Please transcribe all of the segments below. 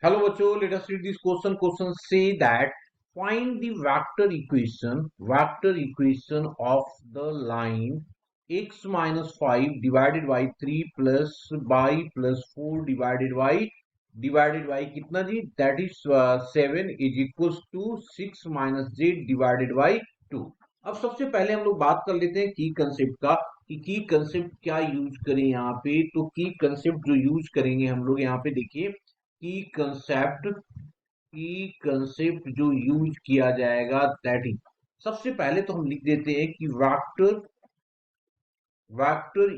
Hello बच्चों, let us read this question. Question say that find the vector equation of the line x minus 5 divided by 3 plus y plus 4 divided by कितना जी, that is 7 is equals to 6 minus z divided by 2. अब सबसे पहले हम लोग बात कर लेते हैं की कंसेप्ट का कि की कंसेप्ट क्या यूज करें यहाँ पे। तो की कंसेप्ट जो यूज करेंगे हम लोग यहाँ पे देखिए, की कंसेप्ट जो यूज किया जाएगा दैट इज, सबसे पहले तो हम लिख देते हैं कि vector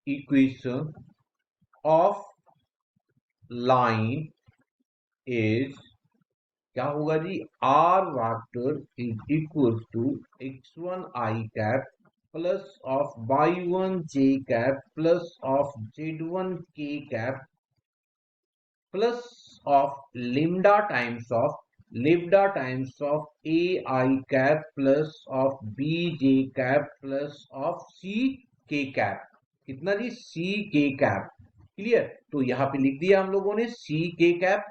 equation of line is क्या होगा जी, r vector is equal to x1 i cap plus of y1 j cap plus of z1 k कैप प्लस ऑफ lambda a I cap plus of b j cap plus of c k cap, कितना जी, c k cap। Clear, तो यहाँ पे लिख दिया हम लोगों ने c k cap,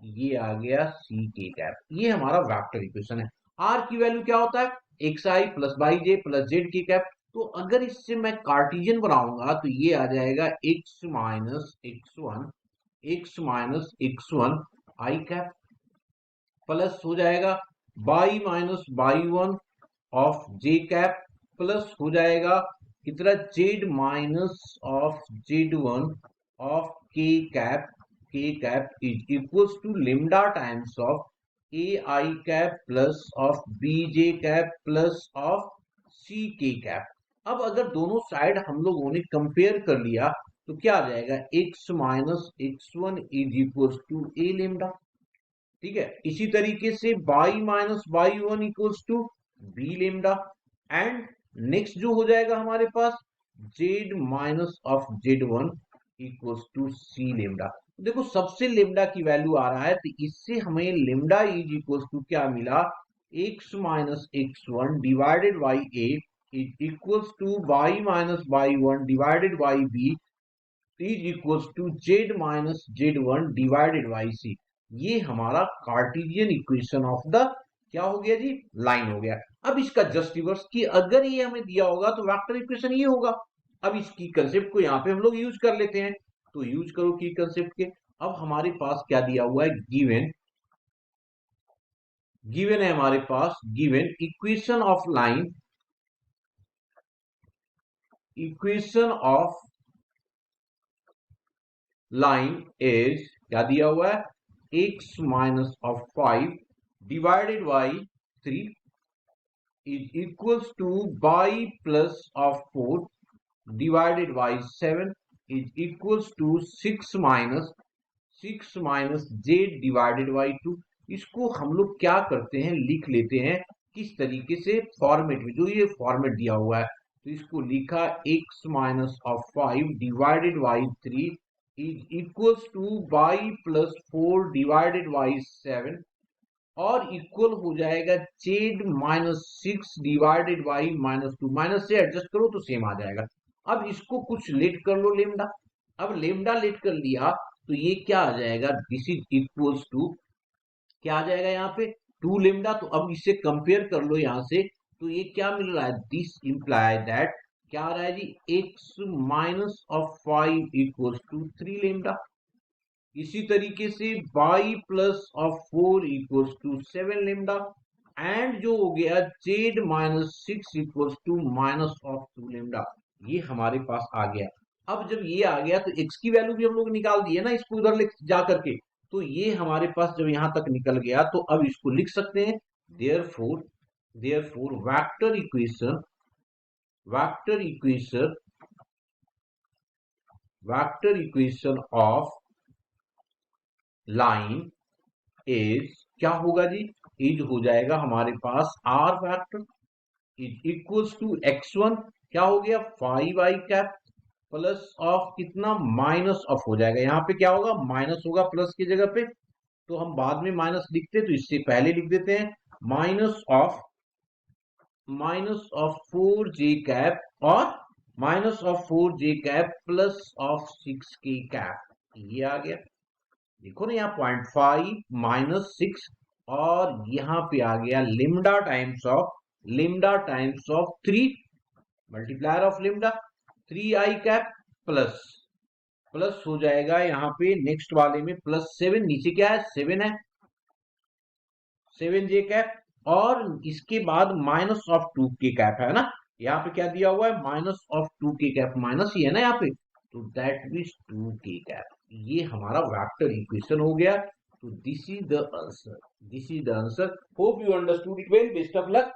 ये आ गया c k cap। ये हमारा वेक्टर इक्वेशन है। r की वैल्यू क्या होता है, xi plus by J plus Z की कैप। तो अगर इससे मैं कार्टिजियन बनाऊंगा तो ये आ जाएगा x minus i cap plus हो जाएगा y minus y one of j cap plus हो जाएगा कितना, z minus of z one of k cap is equals to lambda times of a i cap plus of b j cap plus of c k cap. अब अगर दोनों side हम लोगों ने compare कर लिया तो क्या आ जाएगा, x minus x one is equals to a lambda. ठीक है, इसी तरीके से y minus y one equals to b lambda. And next जो हो जाएगा हमारे पास z minus of z one equals to c lambda. देखो सबसे लेमडा की वैल्यू आ रहा है तो इससे हमें लेमडा इज इक्वल्स टू क्या मिला, x minus x one divided by a is equals to y minus y one divided by b is equals to z minus z one divided by c. ये हमारा Cartesian equation of the क्या हो गया जी, line हो गया। अब इसका just reverse कि अगर ये हमें दिया होगा तो वेक्टर इक्वेशन ये होगा। अब इसकी कंसेप्ट को यहाँ पे हम लोग यूज कर लेते हैं, तो यूज करो की कंसेप्ट के। अब हमारे पास क्या दिया हुआ है, गिवन है हमारे पास, given equation of line is क्या दिया हुआ है, x minus of 5 divided by 3 is equals to y plus of 4 divided by 7 is equals to 6 minus z divided by 2। इसको हम लोग क्या करते हैं, लिख लेते हैं किस तरीके से, फॉर्मेट में, जो ये फॉर्मेट दिया हुआ है। तो इसको लिखा x minus of 5 divided by 3 is equals to y plus 4 divided by 7 और इक्वल हो जाएगा Z minus 6 divided by minus 2। Minus से एडजस्ट करो तो सेम आ जाएगा। अब इसको कुछ लेट कर लो लेमडा। अब लेमडा लेट कर लिया तो ये क्या आ जाएगा, दिस इज इक्वल्स टू क्या आ जाएगा यहाँ पे, 2 लेमडा। तो अब इससे कंपेयर कर लो यहाँ से, तो ये क्या मिल रहा है, दिस इंप्लाई दैट क्या आ रहा है जी, x minus of 5 equals to 3 lambda. इसी तरीके से y plus of 4 equals to 7 lambda. And जो हो गया z minus 6 equals to minus of 2 lambda. ये हमारे पास आ गया। अब जब ये आ गया तो x की वैल्यू भी हम लोग निकाल दिए ना, इसको उधर ले जा करके। तो ये हमारे पास जब यहां तक निकल गया तो अब इसको लिख सकते हैं, therefore therefore vector equation of line is क्या होगा जी, इज हो जाएगा हमारे पास r vector is equals to x1 क्या हो गया 5 आई कैप प्लस ऑफ कितना, माइनस ऑफ हो जाएगा, यहाँ पे क्या होगा, माइनस होगा प्लस की जगह पे। तो हम बाद में माइनस लिखते तो इससे पहले लिख देते हैं माइनस ऑफ 4 जे कैप और minus of 4 J cap plus of 6 के कैप। ये आ गया, देखो ना यहाँ 0.5 -6 और यहाँ पे आ गया lambda times of 3 multiplier of lambda 3i cap plus plus हो जाएगा यहाँ पे नेक्स्ट वाले में +7, नीचे क्या है 7 है, 7j कैप और इसके बाद -2k कैप है ना, यहाँ पे क्या दिया हुआ है -2k कैप, माइनस ही है ना यहाँ पे, तो दैट मीन्स 2k कैप। ये हमारा वेक्टर इक्वेशन हो गया। तो this is the answer, this is the answer. Hope you understood it well, best of luck.